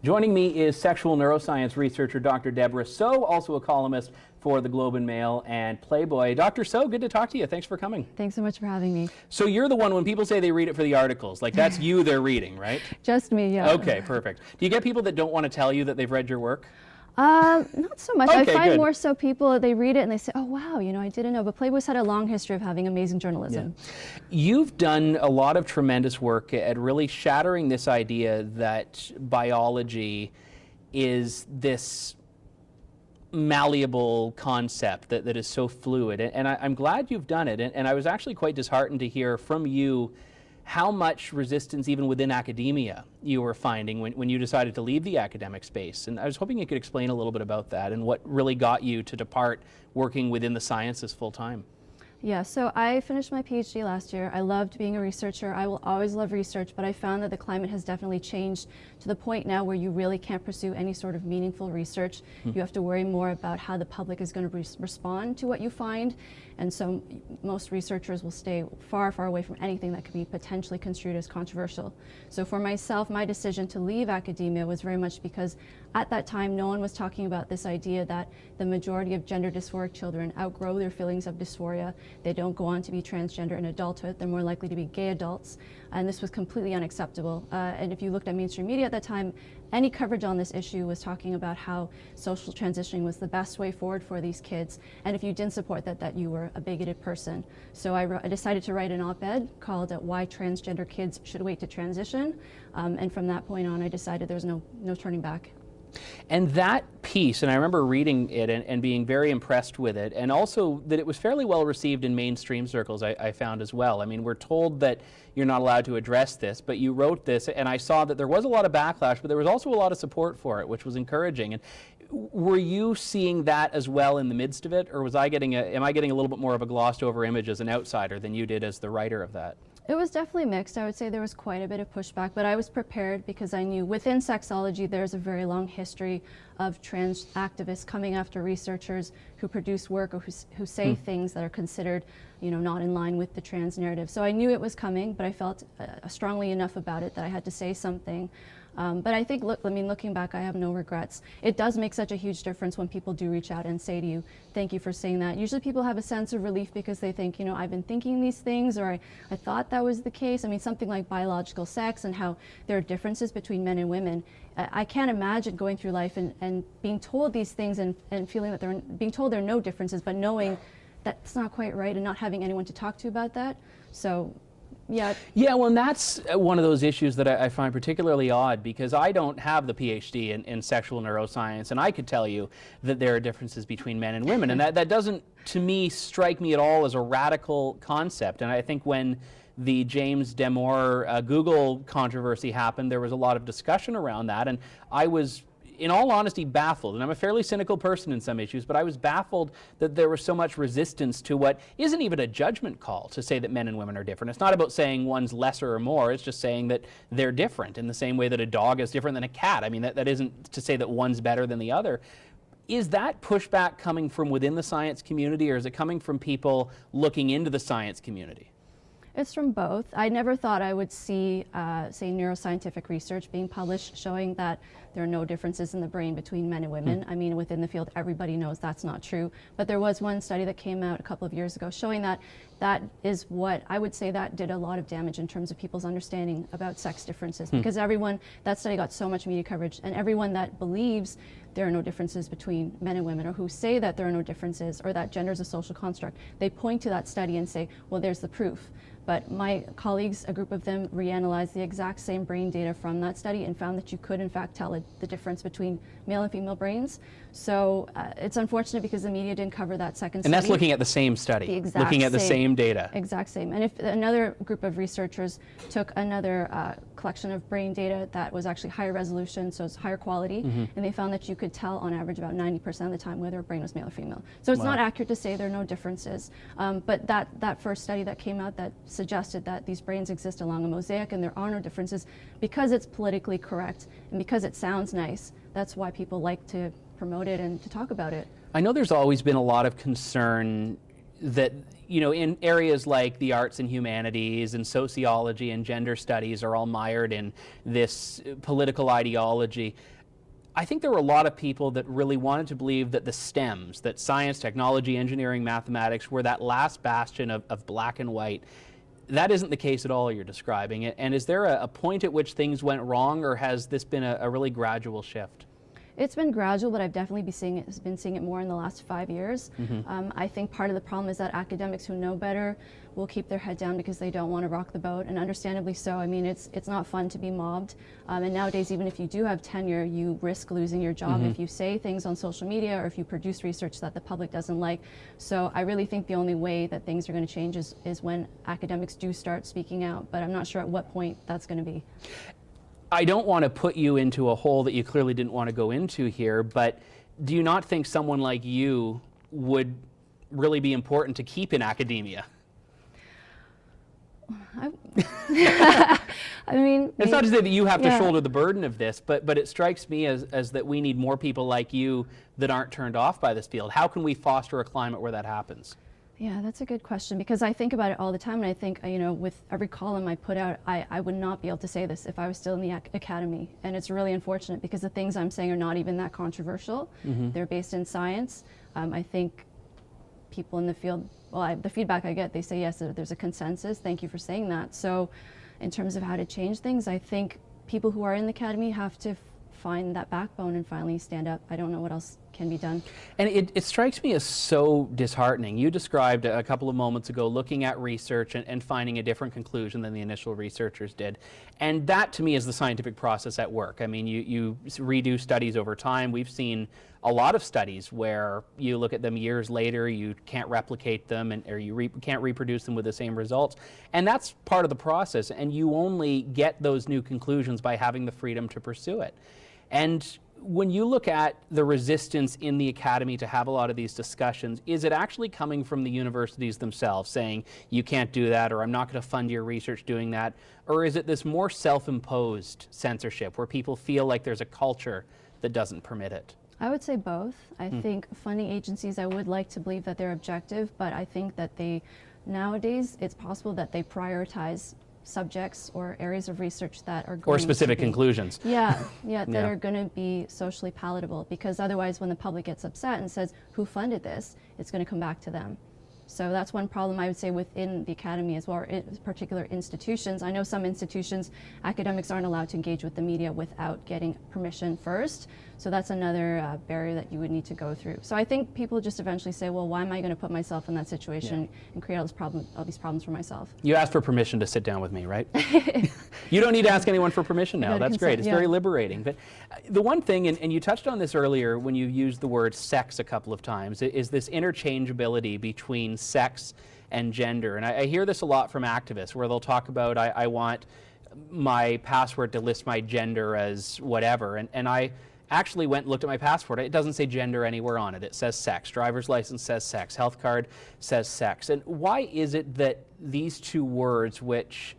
Joining me is sexual neuroscience researcher Dr. Debra Soh, also a columnist for the Globe and Mail and Playboy. Dr. Soh, good to talk to you. Thanks for coming. Thanks so much for having me. So you're the one, when people say they read it for the articles, like that's you they're reading, right? Just me, yeah. Okay, perfect. Do you get people that don't want to tell you that they've read your work? Not so much. Okay, I find good. more so people, they read it and they say, oh wow, you know, I didn't know. But Playboy's had a long history of having amazing journalism. Yeah. You've done a lot of tremendous work at really shattering this idea that biology is this malleable concept that is so fluid. And I'm glad you've done it. And I was actually quite disheartened to hear from you how much resistance even within academia you were finding when you decided to leave the academic space. And I was hoping you could explain a little bit about that and what really got you to depart working within the sciences full time. Yeah, so I finished my PhD last year. I loved being a researcher. I will always love research, but I found that the climate has definitely changed to the point now where you really can't pursue any sort of meaningful research. You have to worry more about how the public is going to respond to what you find. And so most researchers will stay far, far away from anything that could be potentially construed as controversial. So for myself, my decision to leave academia was very much because at that time, no one was talking about this idea that the majority of gender dysphoric children outgrow their feelings of dysphoria. They don't go on to be transgender in adulthood. They're more likely to be gay adults. And this was completely unacceptable. And if you looked at mainstream media at that time, any coverage on this issue was talking about how social transitioning was the best way forward for these kids. And if you didn't support that you were a bigoted person. So I decided to write an op-ed called Why Transgender Kids Should Wait to Transition. And from that point on, I decided there was no turning back. And that piece, and I remember reading it and being very impressed with it, and also that it was fairly well received in mainstream circles, I found as well. I mean, we're told that you're not allowed to address this, but you wrote this, and I saw that there was a lot of backlash, but there was also a lot of support for it, which was encouraging. And were you seeing that as well in the midst of it, or am I getting a little bit more of a glossed over image as an outsider than you did as the writer of that? It was definitely mixed. I would say there was quite a bit of pushback, but I was prepared because I knew within sexology there's a very long history of trans activists coming after researchers who produce work or who say things that are considered, you know, not in line with the trans narrative. So I knew it was coming, but I felt strongly enough about it that I had to say something. But I think, looking back, I have no regrets. It does make such a huge difference when people do reach out and say to you, thank you for saying that. Usually people have a sense of relief because they think, you know, I've been thinking these things, or I thought that was the case. I mean, something like biological sex and how there are differences between men and women. I can't imagine going through life and being told these things and feeling that being told there are no differences, but knowing that's not quite right and not having anyone to talk to about that. So. Yeah. Yeah, well, and that's one of those issues that I find particularly odd, because I don't have the PhD in sexual neuroscience, and I could tell you that there are differences between men and women, and that doesn't, to me, strike me at all as a radical concept. And I think when the James Damore Google controversy happened, there was a lot of discussion around that, and I was, in all honesty, baffled. And I'm a fairly cynical person in some issues, but I was baffled that there was so much resistance to what isn't even a judgment call to say that men and women are different. It's not about saying one's lesser or more, it's just saying that they're different in the same way that a dog is different than a cat. I mean, that isn't to say that one's better than the other. Is that pushback coming from within the science community, or is it coming from people looking into the science community? It's from both. I never thought I would see, say, neuroscientific research being published showing that there are no differences in the brain between men and women. I mean, within the field, everybody knows that's not true. But there was one study that came out a couple of years ago showing that that is what I would say that did a lot of damage in terms of people's understanding about sex differences. Because that study got so much media coverage, and everyone that believes there are no differences between men and women, or who say that there are no differences, or that gender is a social construct, they point to that study and say, well, there's the proof. But my colleagues, a group of them, reanalyzed the exact same brain data from that study and found that you could, in fact, tell the difference between male and female brains. So it's unfortunate because the media didn't cover that second study. And that's looking at the same study, looking at the same data. Exact same. And if another group of researchers took another collection of brain data that was actually higher resolution, so it's higher quality, and they found that you could tell on average about 90% of the time whether a brain was male or female. So it's not accurate to say there are no differences. But that first study that came out that suggested that these brains exist along a mosaic and there are no differences, because it's politically correct and because it sounds nice, that's why people like to promote it and to talk about it. I know there's always been a lot of concern that, you know, in areas like the arts and humanities and sociology and gender studies are all mired in this political ideology. I think there were a lot of people that really wanted to believe that the STEMs, that science, technology, engineering, mathematics, were that last bastion of black and white. That isn't the case at all, you're describing it. And is there a point at which things went wrong, or has this been a really gradual shift? It's been gradual, but I've definitely been seeing it more in the last 5 years. I think part of the problem is that academics who know better will keep their head down because they don't want to rock the boat, and understandably so. I mean, it's not fun to be mobbed, and nowadays, even if you do have tenure, you risk losing your job if you say things on social media or if you produce research that the public doesn't like. So I really think the only way that things are going to change is when academics do start speaking out, but I'm not sure at what point that's going to be. I don't want to put you into a hole that you clearly didn't want to go into here, but do you not think someone like you would really be important to keep in academia? I mean, it's not to say that you have to shoulder the burden of this, but it strikes me as that we need more people like you that aren't turned off by this field. How can we foster a climate where that happens? Yeah, that's a good question, because I think about it all the time, and I think, you know, with every column I put out, I would not be able to say this if I was still in the academy. And it's really unfortunate because the things I'm saying are not even that controversial. They're based in science. I think people in the field, well, the feedback I get, they say, yes, there's a consensus. Thank you for saying that. So in terms of how to change things, I think people who are in the academy have to find that backbone and finally stand up. I don't know what else can be done. And it strikes me as so disheartening. You described a couple of moments ago looking at research and finding a different conclusion than the initial researchers did. And that to me is the scientific process at work. I mean, you redo studies over time. We've seen a lot of studies where you look at them years later, you can't replicate them, or you can't reproduce them with the same results. And that's part of the process. And you only get those new conclusions by having the freedom to pursue it. And when you look at the resistance in the academy to have a lot of these discussions, is it actually coming from the universities themselves saying, you can't do that, or I'm not going to fund your research doing that? Or is it this more self-imposed censorship where people feel like there's a culture that doesn't permit it? I would say both. I think funding agencies, I would like to believe that they're objective, but I think that nowadays, it's possible that they prioritize subjects or areas of research that are going or specific to be, conclusions. that are going to be socially palatable, because otherwise when the public gets upset and says, who funded this, it's going to come back to them. So that's one problem I would say within the academy as well, or in particular institutions. I know some institutions, academics aren't allowed to engage with the media without getting permission first. So that's another barrier that you would need to go through. So I think people just eventually say, well, why am I going to put myself in that situation and create all these problems for myself? You asked for permission to sit down with me, right? You don't need to ask anyone for permission now. That's great. It's very liberating. But the one thing, and you touched on this earlier when you used the word sex a couple of times, is this interchangeability between sex and gender. And I hear this a lot from activists where they'll talk about, I want my password to list my gender as whatever. And I actually went and looked at my passport. It doesn't say gender anywhere on it. It says sex. Driver's license says sex. Health card says sex. And why is it that these two words, which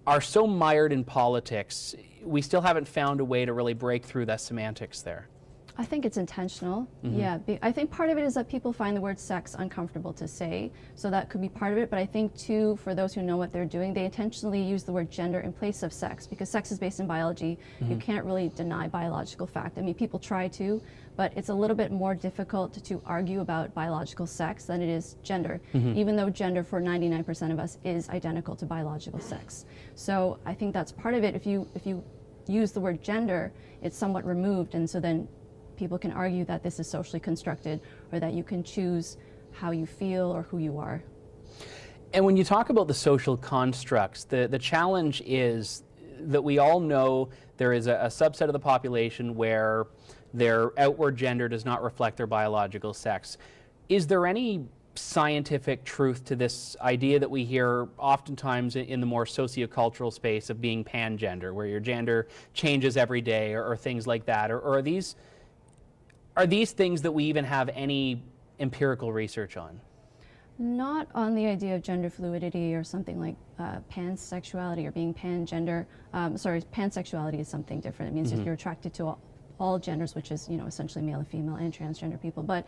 are so mired in politics, we still haven't found a way to really break through that semantics there? I think it's intentional. Yeah, I think part of it is that people find the word sex uncomfortable to say, so that could be part of it. But I think too, for those who know what they're doing, they intentionally use the word gender in place of sex, because sex is based in biology. You can't really deny biological fact. I mean, people try to, but it's a little bit more difficult to argue about biological sex than it is gender, even though gender for 99% of us is identical to biological sex. So I think that's part of it. If you use the word gender, it's somewhat removed, and so then people can argue that this is socially constructed, or that you can choose how you feel or who you are. And when you talk about the social constructs, the challenge is that we all know there is a subset of the population where their outward gender does not reflect their biological sex. Is there any scientific truth to this idea that we hear oftentimes in the more sociocultural space of being pangender, where your gender changes every day, or things like that? Or are these things that we even have any empirical research on? Not on the idea of gender fluidity or something like pansexuality or being pangender. Sorry, pansexuality is something different. It means if you're attracted to all genders, which is, essentially male and female and transgender people. But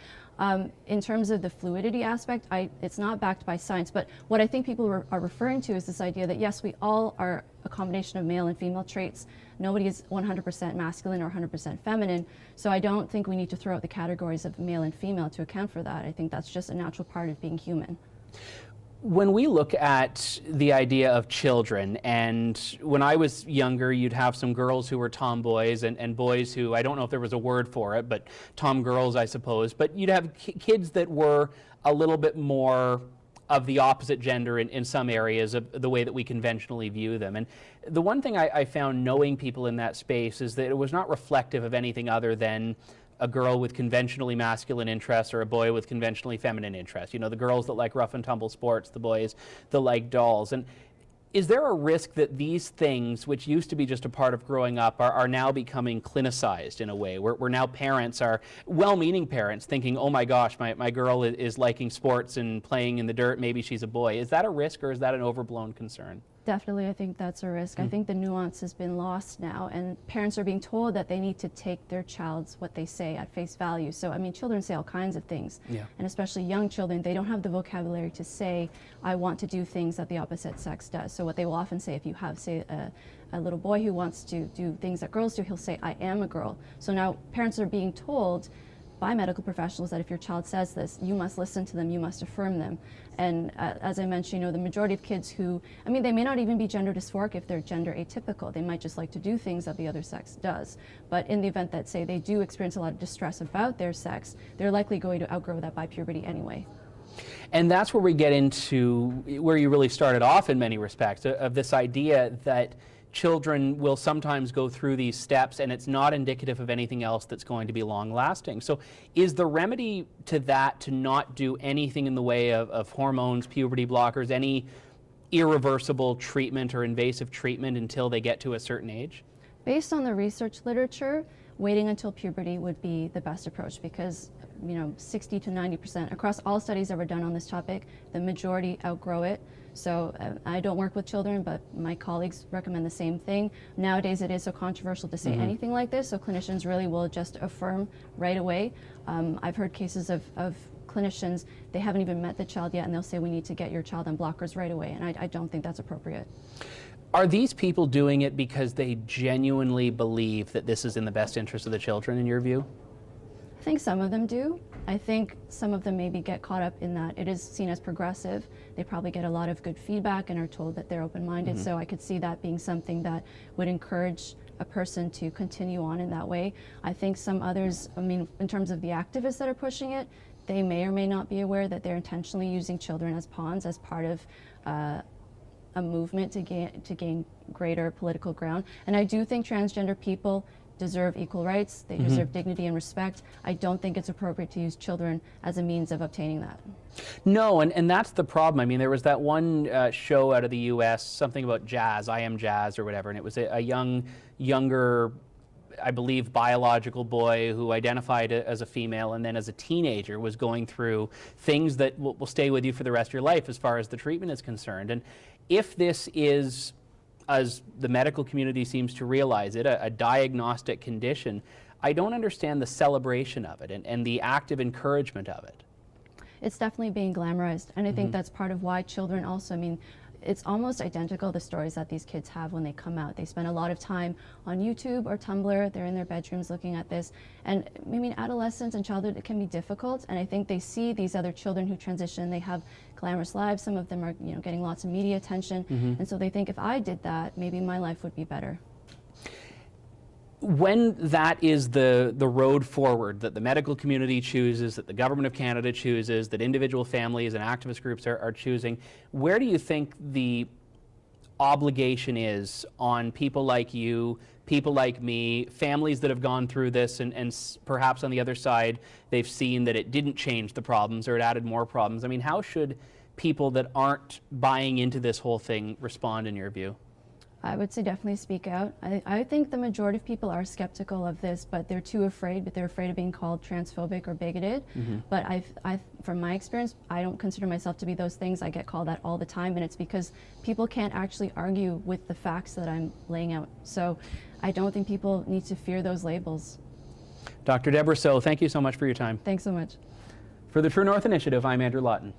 in terms of the fluidity aspect, it's not backed by science. But what I think people are referring to is this idea that, yes, we all are a combination of male and female traits. Nobody is 100% masculine or 100% feminine. So I don't think we need to throw out the categories of male and female to account for that. I think that's just a natural part of being human. When we look at the idea of children, and when I was younger, you'd have some girls who were tomboys and boys who, I don't know if there was a word for it, but tom girls, I suppose. But you'd have kids that were a little bit more of the opposite gender in some areas of the way that we conventionally view them. And the one thing I found knowing people in that space is that it was not reflective of anything other than a girl with conventionally masculine interests or a boy with conventionally feminine interests. The girls that like rough and tumble sports, the boys that like dolls. And is there a risk that these things, which used to be just a part of growing up, are now becoming clinicized in a way, where now parents are, well-meaning parents, thinking, oh my gosh, my girl is liking sports and playing in the dirt, maybe she's a boy. Is that a risk, or is that an overblown concern? Definitely, I think that's a risk. I think the nuance has been lost now, and parents are being told that they need to take their child's what they say at face value. So, I mean, children say all kinds of things, and especially young children, they don't have the vocabulary to say, I want to do things that the opposite sex does. So what they will often say, if you have, say, a little boy who wants to do things that girls do, he'll say, I am a girl. So now parents are being told by medical professionals that if your child says this, you must listen to them, you must affirm them. And as I mentioned, the majority of kids who, they may not even be gender dysphoric if they're gender atypical. They might just like to do things that the other sex does. But in the event that, say, they do experience a lot of distress about their sex, they're likely going to outgrow that by puberty anyway. And that's where we get into where you really started off in many respects, of this idea that children will sometimes go through these steps and it's not indicative of anything else that's going to be long lasting. So is the remedy to that to not do anything in the way of hormones, puberty blockers, any irreversible treatment or invasive treatment until they get to a certain age? Based on the research literature, waiting until puberty would be the best approach, because 60 to 90% across all studies that were done on this topic, the majority outgrow it. So I don't work with children, but my colleagues recommend the same thing. Nowadays it is so controversial to say anything like this, so clinicians really will just affirm right away. I've heard cases of clinicians, they haven't even met the child yet, and they'll say, we need to get your child on blockers right away, and I don't think that's appropriate. Are these people doing it because they genuinely believe that this is in the best interest of the children, in your view? I think some of them do. I think some of them maybe get caught up in that it is seen as progressive. They probably get a lot of good feedback and are told that they're open-minded. So I could see that being something that would encourage a person to continue on in that way. I think some others, in terms of the activists that are pushing it, they may or may not be aware that they're intentionally using children as pawns as part of a movement to gain greater political ground. And I do think transgender people deserve equal rights, they deserve dignity and respect. I don't think it's appropriate to use children as a means of obtaining that. No, and that's the problem. There was that one show out of the US, something about jazz, I Am Jazz or whatever, and it was a younger, I believe, biological boy who identified as a female and then as a teenager was going through things that will stay with you for the rest of your life as far as the treatment is concerned. And if this is, as the medical community seems to realize it, a diagnostic condition, I don't understand the celebration of it and the active encouragement of it. It's definitely being glamorized, and I think that's part of why children also, it's almost identical, the stories that these kids have when they come out. They spend a lot of time on YouTube or Tumblr, they're in their bedrooms looking at this. And adolescence and childhood, it can be difficult, and I think they see these other children who transition, they have glamorous lives, some of them are getting lots of media attention, and so they think, if I did that, maybe my life would be better. When that is the road forward that the medical community chooses, that the government of Canada chooses, that individual families and activist groups are choosing, where do you think the obligation is on people like you, people like me, families that have gone through this and perhaps on the other side they've seen that it didn't change the problems or it added more problems? How should people that aren't buying into this whole thing respond in your view? I would say definitely speak out. I think the majority of people are skeptical of this, but they're too afraid, they're afraid of being called transphobic or bigoted. But from my experience, I don't consider myself to be those things. I get called that all the time, and it's because people can't actually argue with the facts that I'm laying out. So I don't think people need to fear those labels. Dr. Debra Soh, thank you so much for your time. Thanks so much. For the True North Initiative, I'm Andrew Lawton.